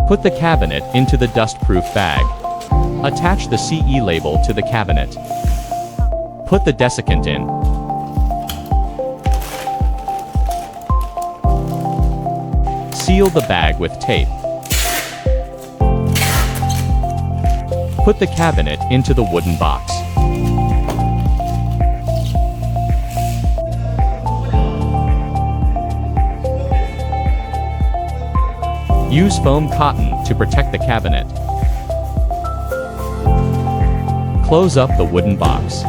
Put the cabinet into the dust-proof bag. Attach the CE label to the cabinet. Put the desiccant in. Seal the bag with tape. Put the cabinet into the wooden box. Use foam cotton to protect the cabinet. Close up the wooden box.